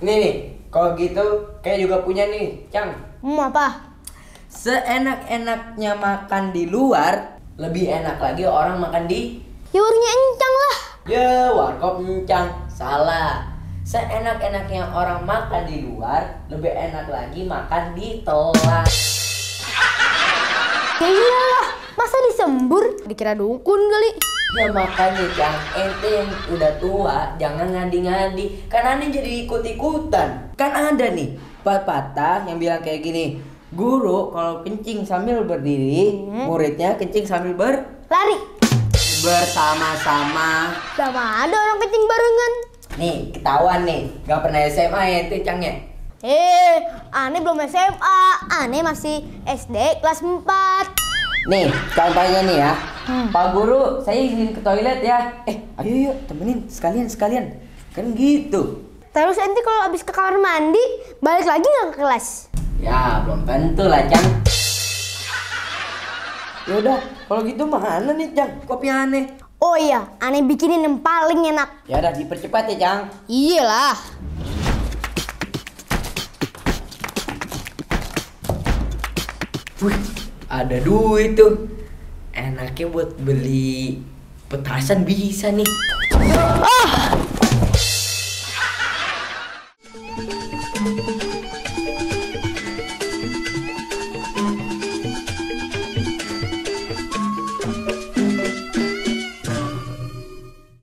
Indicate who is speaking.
Speaker 1: Nih, kalau gitu kayak juga punya nih, Cang.
Speaker 2: Apa?
Speaker 1: Seenak-enaknya makan di luar, lebih enak lagi orang makan di...
Speaker 2: Ya warungnya Encang lah.
Speaker 1: Ya, warkop Encang. Salah. Seenak-enaknya orang makan di luar, lebih enak lagi makan di telat.
Speaker 2: Ya iyalah, masa disembur? Dikira dukun kali.
Speaker 1: Ya makanya Cang, ente yang udah tua jangan ngadi-ngadi. Kan aneh jadi ikut-ikutan. Kan ada nih pepatah yang bilang kayak gini, guru kalau kencing sambil berdiri, muridnya kencing sambil
Speaker 2: Lari.
Speaker 1: bersama-sama.
Speaker 2: Sama ada orang kencing barengan.
Speaker 1: Nih, ketahuan nih, gak pernah SMA ya ente Cang ya?
Speaker 2: Aneh belum SMA. Aneh masih SD kelas 4.
Speaker 1: Nih, contohnya nih ya. Pak Guru, saya izin ke toilet ya. Ayo yuk, temenin sekalian. Kan gitu.
Speaker 2: Terus ente kalau habis ke kamar mandi, balik lagi nggak ke kelas?
Speaker 1: Ya, belum tentu lah, Cang. Yaudah, kalau gitu mana nih, Cang? Kopi aneh.
Speaker 2: Oh iya, aneh bikinin yang paling enak.
Speaker 1: Ya udah dipercepat ya, Cang.
Speaker 2: Iyalah.
Speaker 1: Wih, ada duit tuh. Enaknya buat beli petasan bisa nih.